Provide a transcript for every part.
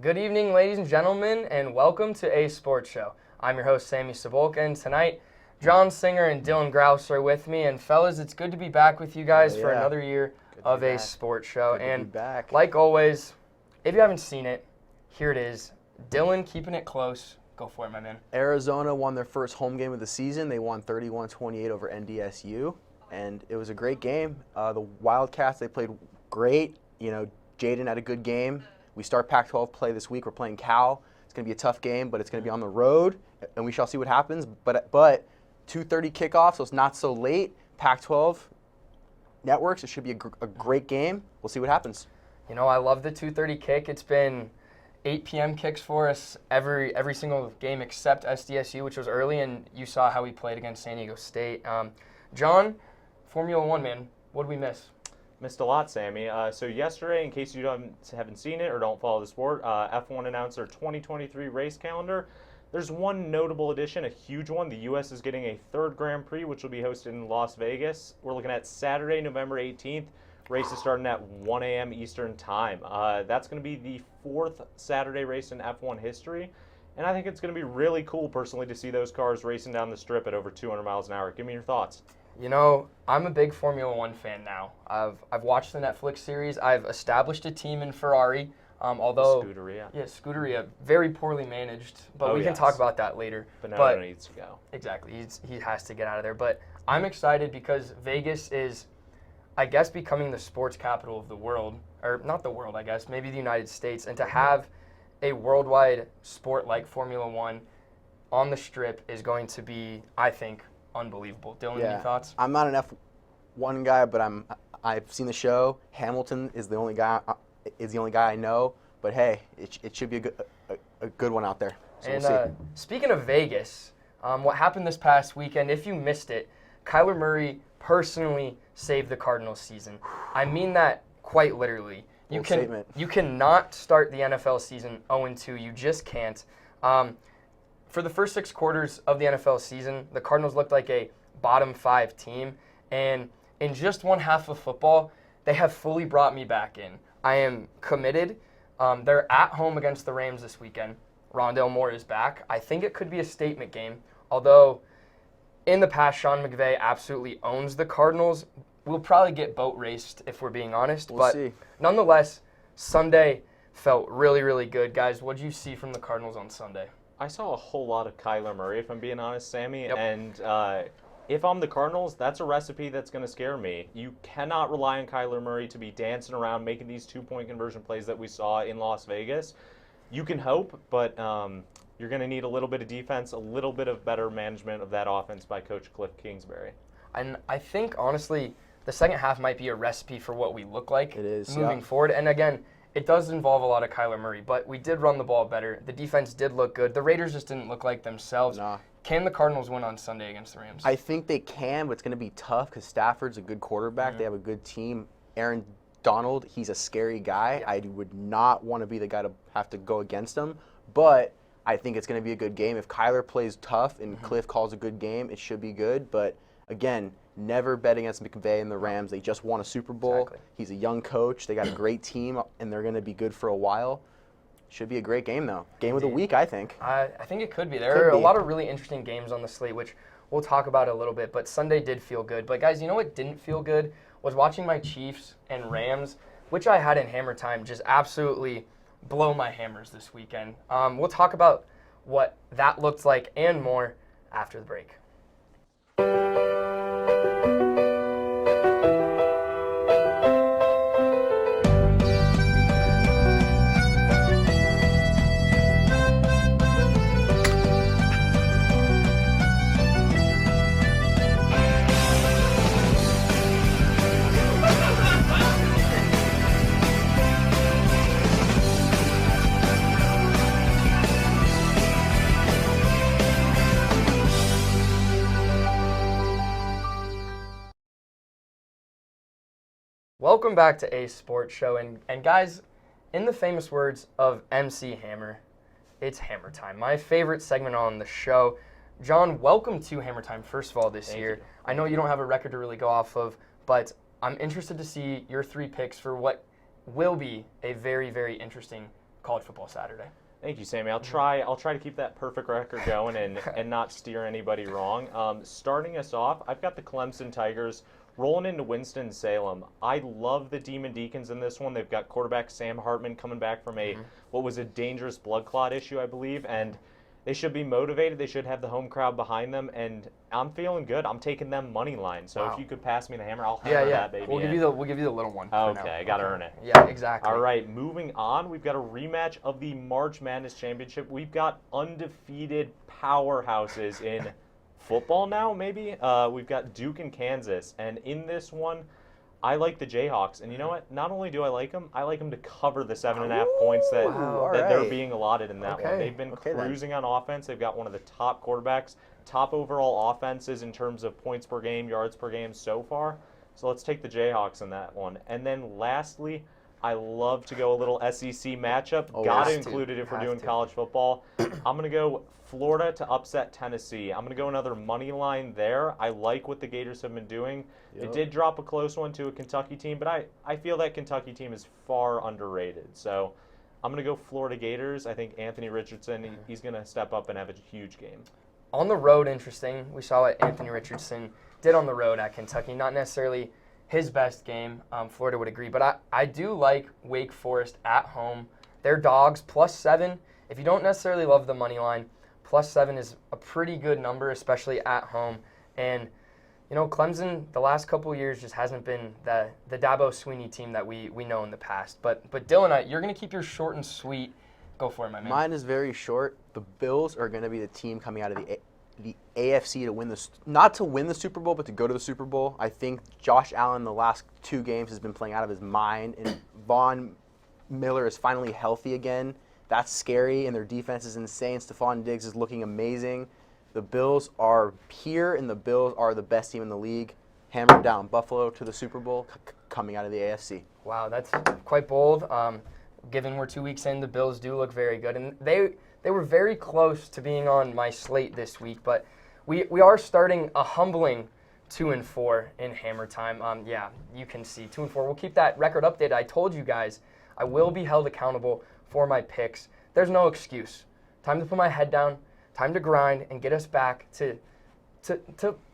Good evening, ladies and gentlemen, and welcome to A Sports Show. I'm your host, Sammy Cibulka, and tonight, John Singer and Dylan Grausz are with me. And fellas, it's good to be back with you guys for another year of A Sports Show. And like always, if you haven't seen it, here it is. Dylan keeping it close. Go for it, my man. Arizona won their first home game of the season. They won 31-28 over NDSU, and it was a great game. The Wildcats, they played great. Jaden had a good game. We start Pac-12 play this week. We're playing Cal. It's going to be a tough game, but it's going to be on the road, and we shall see what happens. But 2:30 kickoff, so it's not so late. Pac-12 networks. It should be a great game. We'll see what happens. I love the 2:30 kick. It's been 8 p.m. kicks for us every single game except SDSU, which was early, and you saw how we played against San Diego State. John, Formula One, man, what did we miss? Missed a lot, Sammy. So yesterday, in case you haven't seen it or don't follow the sport, F1 announced their 2023 race calendar. There's one notable addition, a huge one. The U.S. is getting a third Grand Prix, which will be hosted in Las Vegas. We're looking at Saturday, November 18th. Race is starting at 1 a.m. Eastern Time. That's going to be the fourth Saturday race in F1 history. And I think it's going to be really cool, personally, to see those cars racing down the strip at over 200 miles an hour. Give me your thoughts. I'm a big Formula One fan now. I've watched the Netflix series. I've established a team in Ferrari. Although Scuderia, very poorly managed, but we can talk about that later. But needs to go. Exactly, he has to get out of there. But I'm excited because Vegas is, I guess, becoming the sports capital of the world, or not the world, I guess, maybe the United States, and to have a worldwide sport like Formula One on the Strip is going to be, I think, unbelievable. Dylan, any thoughts? I'm not an F1 guy, but I've seen the show. Hamilton is the only guy I know. But hey, it should be a good one out there. So and we'll see. Speaking of Vegas, what happened this past weekend? If you missed it, Kyler Murray personally saved the Cardinals' season. I mean that quite literally. You cannot start the NFL season 0-2. You just can't. For the first 6 quarters of the NFL season, the Cardinals looked like a bottom 5 team. And in just one half of football, they have fully brought me back in. I am committed. They're at home against the Rams this weekend. Rondale Moore is back. I think it could be a statement game. Although, in the past, Sean McVay absolutely owns the Cardinals. We'll probably get boat raced if we're being honest. We'll see. Nonetheless, Sunday felt really, really good. Guys, what did you see from the Cardinals on Sunday? I saw a whole lot of Kyler Murray, if I'm being honest, Sammy. Yep. And if I'm the Cardinals, that's a recipe that's going to scare me. You cannot rely on Kyler Murray to be dancing around making these 2-point conversion plays that we saw in Las Vegas. You can hope, but you're going to need a little bit of defense, a little bit of better management of that offense by Coach Cliff Kingsbury. And I think, honestly, the second half might be a recipe for what we look like moving forward. And again, it does involve a lot of Kyler Murray, but we did run the ball better. The defense did look good. The Raiders just didn't look like themselves. Nah. Can the Cardinals win on Sunday against the Rams? I think they can, but it's going to be tough because Stafford's a good quarterback. They have a good team. Aaron Donald, he's a scary guy. Yeah. I would not want to be the guy to have to go against him, but I think it's going to be a good game. If Kyler plays tough and Cliff calls a good game, it should be good. But, again, never bet against McVay and the Rams. They just won a Super Bowl. Exactly. He's a young coach. They got a great team, and they're going to be good for a while. Should be a great game, though. Game of the week, I think. I think it could be. There are a lot of really interesting games on the slate, which we'll talk about a little bit. But Sunday did feel good. But, guys, you know what didn't feel good? Was watching my Chiefs and Rams, which I had in Hammer Time, just absolutely blow my hammers this weekend. We'll talk about what that looked like and more after the break. Welcome back to A Sports Show, and guys, in the famous words of MC Hammer, it's Hammer Time, my favorite segment on the show. John, welcome to Hammer Time, first of all, this year. I know you don't have a record to really go off of, but I'm interested to see your 3 picks for what will be a very, very interesting college football Saturday. Thank you, Sammy. I'll try to keep that perfect record going and not steer anybody wrong. Starting us off, I've got the Clemson Tigers rolling into Winston-Salem. I love the Demon Deacons in this one. They've got quarterback Sam Hartman coming back from what was a dangerous blood clot issue, I believe, and they should be motivated. They should have the home crowd behind them, and I'm feeling good. I'm taking them money line. So if you could pass me the hammer, I'll hammer that baby. We'll give you the little one. Okay, I gotta earn it. Yeah, exactly. All right, moving on. We've got a rematch of the March Madness Championship. We've got undefeated powerhouses in football now. Maybe we've got Duke and Kansas, and in this one, I like the Jayhawks, and you know what? Not only do I like them to cover the 7.5 points that they're being allotted in that one. They've been cruising on offense. They've got one of the top quarterbacks, top overall offenses in terms of points per game, yards per game so far. So let's take the Jayhawks in that one. And then lastly, I love to go a little SEC matchup. Got to include it if we're doing college football. I'm going to go Florida to upset Tennessee. I'm going to go another money line there. I like what the Gators have been doing. They did drop a close one to a Kentucky team, but I feel that Kentucky team is far underrated. So I'm going to go Florida Gators. I think Anthony Richardson, he's going to step up and have a huge game. On the road, interesting. We saw what Anthony Richardson did on the road at Kentucky. Not necessarily his best game. Florida would agree. But I do like Wake Forest at home. They're dogs, +7. If you don't necessarily love the money line, +7 is a pretty good number, especially at home. And, you know, Clemson, the last couple of years just hasn't been the Dabo Swinney team that we know in the past. But Dylan, you're going to keep yours short and sweet. Go for it, my man. Mine is very short. The Bills are going to be the team coming out of the AFC to win not to win the Super Bowl, but to go to the Super Bowl. I think Josh Allen the last 2 games has been playing out of his mind, and Von Miller is finally healthy again. That's scary, and their defense is insane. Stephon Diggs is looking amazing. The Bills are here, and the Bills are the best team in the league. Hammer down Buffalo to the Super Bowl coming out of the AFC. Wow, that's quite bold. Given we're 2 weeks in, the Bills do look very good. And they were very close to being on my slate this week, but we are starting a humbling 2-4 in Hammer Time. Yeah, you can see 2-4. We'll keep that record updated. I told you guys I will be held accountable for my picks. There's no excuse. Time to put my head down, time to grind, and get us back to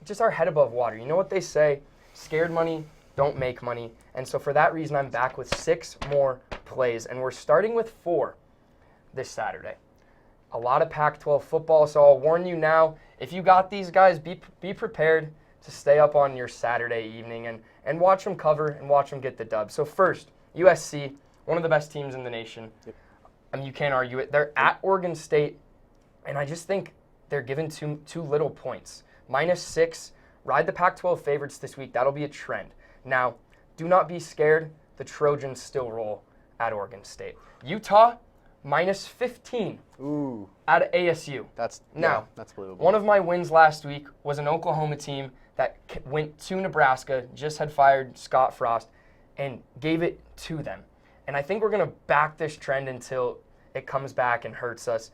just our head above water. You know what they say? Scared money don't make money. And so for that reason, I'm back with 6 more plays, and we're starting with 4 this Saturday. A lot of Pac-12 football, so I'll warn you now, if you got these guys, be prepared to stay up on your Saturday evening and watch them cover and watch them get the dub. So first, USC, one of the best teams in the nation. Yep. I mean, you can't argue it. They're at Oregon State, and I just think they're given too little points. -6, ride the Pac-12 favorites this week. That'll be a trend. Now, do not be scared. The Trojans still roll at Oregon State. Utah, -15 at ASU. That's believable. One of my wins last week was an Oklahoma team that went to Nebraska, just had fired Scott Frost, and gave it to them. And I think we're going to back this trend until it comes back and hurts us.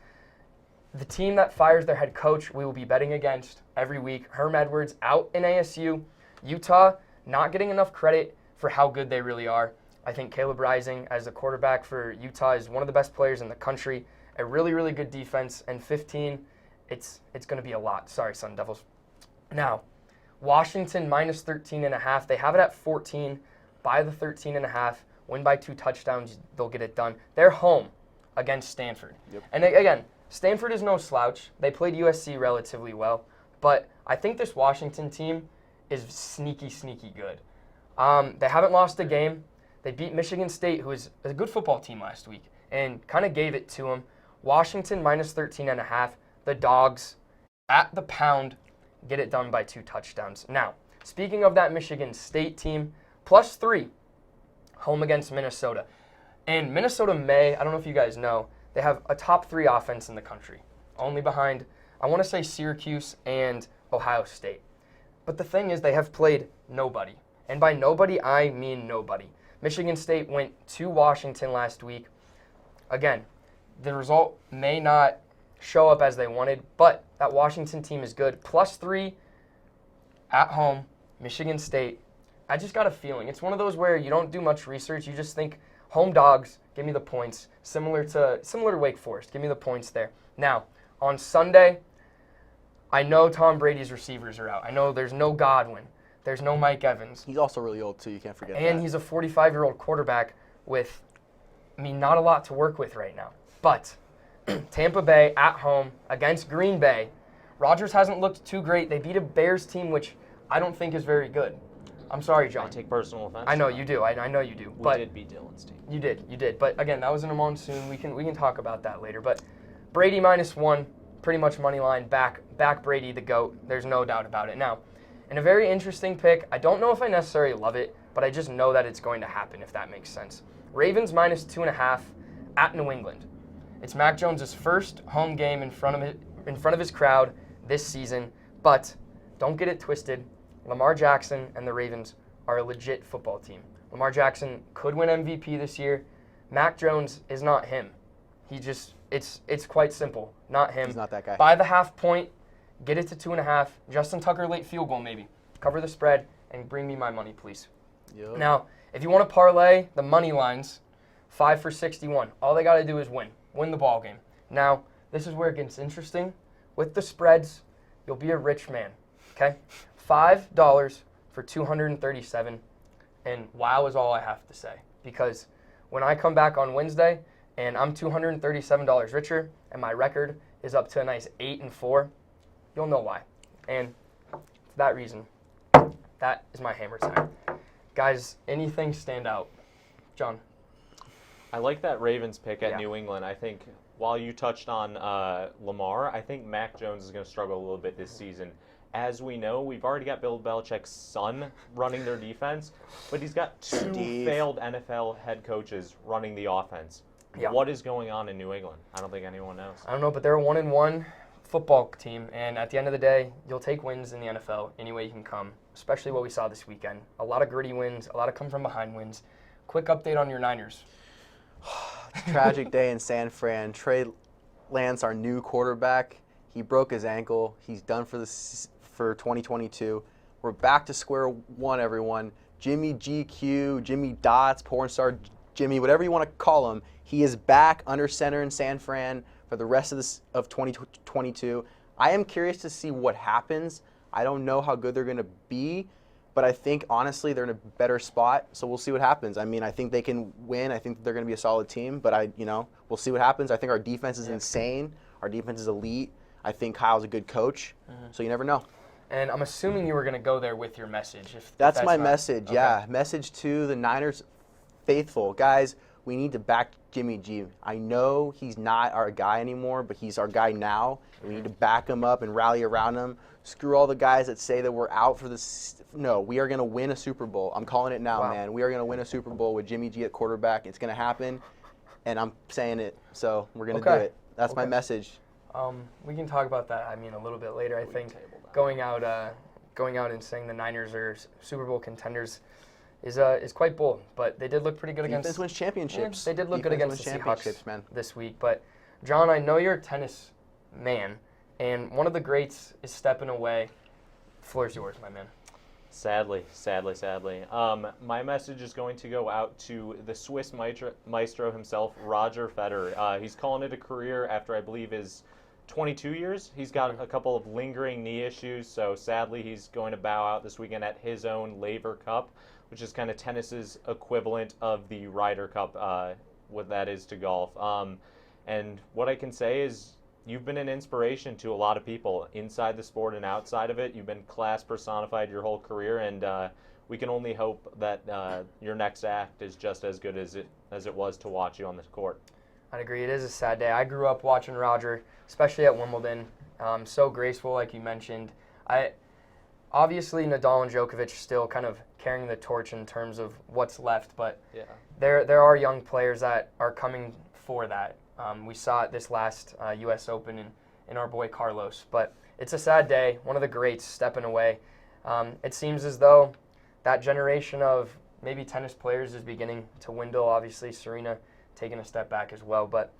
The team that fires their head coach, we will be betting against every week. Herm Edwards out in ASU. Utah, not getting enough credit for how good they really are. I think Caleb Rising, as the quarterback for Utah, is one of the best players in the country. A really, really good defense. And 15, it's going to be a lot. Sorry, Sun Devils. Now, Washington -13.5. They have it at 14. By the 13.5. Win by 2 touchdowns. They'll get it done. They're home against Stanford. Yep. And again, Stanford is no slouch. They played USC relatively well. But I think this Washington team is sneaky, sneaky good. They haven't lost a game. They beat Michigan State, who was a good football team last week, and kind of gave it to them. Washington -13.5. The Dogs at the pound get it done by 2 touchdowns. Now, speaking of that Michigan State team, +3, home against Minnesota. And Minnesota I don't know if you guys know, they have a top 3 offense in the country, only behind, I want to say, Syracuse and Ohio State. But the thing is, they have played nobody. And by nobody, I mean nobody. Michigan State went to Washington last week. Again, the result may not show up as they wanted, but that Washington team is good. +3 at home, Michigan State. I just got a feeling. It's one of those where you don't do much research. You just think home dogs Give me the points. Similar to Wake Forest. Give me the points there. Now, on Sunday, I know Tom Brady's receivers are out. I know there's no Godwin. There's no Mike Evans. He's also really old, too. You can't forget that. And he's a 45-year-old quarterback with, not a lot to work with right now. But Tampa Bay at home against Green Bay. Rodgers hasn't looked too great. They beat a Bears team, which I don't think is very good. I'm sorry, John. I take personal offense. I know you do. I know you do. We did beat Dylan's team. You did. But again, that was in a monsoon. We can talk about that later. But Brady -1, pretty much money line. Back Brady the GOAT. There's no doubt about it. Now, in a very interesting pick, I don't know if I necessarily love it, but I just know that it's going to happen, if that makes sense. Ravens -2.5 at New England. It's Mac Jones' first home game in front of his crowd this season, but don't get it twisted. Lamar Jackson and the Ravens are a legit football team. Lamar Jackson could win MVP this year. Mac Jones is not him. It's quite simple. Not him. He's not that guy. By the half point, get it to 2.5. Justin Tucker late field goal maybe. Cover the spread and bring me my money, please. Yep. Now, if you want to parlay the money lines, 5 for 61. All they got to do is win the ball game. Now, this is where it gets interesting. With the spreads, you'll be a rich man. Okay, $5 for 237, and wow is all I have to say. Because when I come back on Wednesday and I'm $237 richer and my record is up to a nice 8-4, you'll know why. And for that reason, that is my hammer time. Guys, anything stand out? John? I like that Ravens pick at Yeah. New England. I think while you touched on Lamar, I think Mac Jones is going to struggle a little bit this season. As we know, we've already got Bill Belichick's son running their defense, but he's got two failed NFL head coaches running the offense. Yeah. What is going on in New England? I don't think anyone knows. I don't know, but they're a 1-1 football team, and at the end of the day, you'll take wins in the NFL any way you can come, especially what we saw this weekend. A lot of gritty wins, a lot of come-from-behind wins. Quick update on your Niners. Tragic day in San Fran. Trey Lance, our new quarterback, he broke his ankle. He's done for 2022. We're back to square one, everyone. Jimmy GQ, Jimmy Dots, porn star Jimmy, whatever you want to call him, he is back under center in San Fran for the rest of 2022. I am curious to see what happens. I don't know how good they're going to be, but I think, honestly, they're in a better spot, so we'll see what happens. I mean, I think they can win. I think they're going to be a solid team, but we'll see what happens. I think our defense is insane. Our defense is elite. I think Kyle's a good coach, so you never know. And I'm assuming you were going to go there with your message. That's my message, okay. Yeah. Message to the Niners faithful. Guys, we need to back Jimmy G. I know he's not our guy anymore, but he's our guy now. We need to back him up and rally around him. Screw all the guys that say that we're out for this. No, we are going to win a Super Bowl. I'm calling it now, man. We are going to win a Super Bowl with Jimmy G at quarterback. It's going to happen, and I'm saying it, so we're going to do it. That's my message. We can talk about that, a little bit later. I think going out and saying the Niners are Super Bowl contenders is quite bold, but they did look pretty good against. Defense wins championships. They did look good against the Seahawks, man, this week. But John, I know you're a tennis man, and one of the greats is stepping away. The floor is yours, my man. Sadly. My message is going to go out to the Swiss maestro himself, Rodger Federer. He's calling it a career after, I believe, his 22 years. He's got a couple of lingering knee issues, so sadly he's going to bow out this weekend at his own Laver Cup, which is kind of tennis's equivalent of the Ryder Cup, what that is to golf. And what I can say is you've been an inspiration to a lot of people inside the sport and outside of it. You've been class personified your whole career, and we can only hope that your next act is just as good as it was to watch you on the court. I'd agree. It is a sad day. I grew up watching Rodger, especially at Wimbledon. So graceful, like you mentioned. Obviously, Nadal and Djokovic still kind of carrying the torch in terms of what's left, but there are young players that are coming for that. We saw it this last U.S. Open in our boy Carlos. But it's a sad day. One of the greats stepping away. It seems as though that generation of maybe tennis players is beginning to dwindle. Obviously, Serena taking a step back as well. But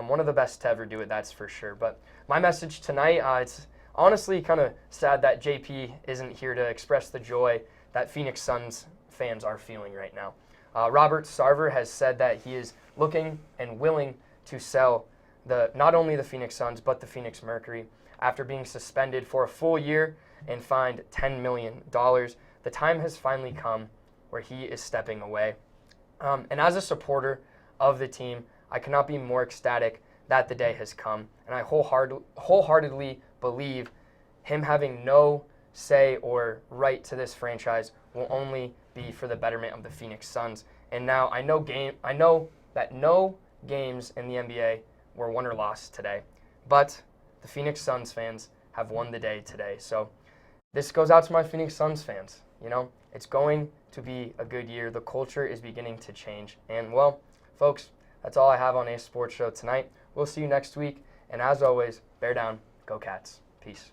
one of the best to ever do it, that's for sure. But my message tonight, it's honestly kind of sad that JP isn't here to express the joy that Phoenix Suns fans are feeling right now. Robert Sarver has said that he is looking and willing to sell not only the Phoenix Suns, but the Phoenix Mercury after being suspended for a full year and fined $10 million. The time has finally come where he is stepping away. And as a supporter of the team, I cannot be more ecstatic that the day has come. And I wholeheartedly believe him having no say or right to this franchise will only be for the betterment of the Phoenix Suns. And now I know that no games in the NBA were won or lost today, but the Phoenix Suns fans have won the day today. So this goes out to my Phoenix Suns fans. You know, it's going to be a good year. The culture is beginning to change. And, well, folks, that's all I have on Ace Sports Show tonight. We'll see you next week. And as always, bear down, go Cats. Peace.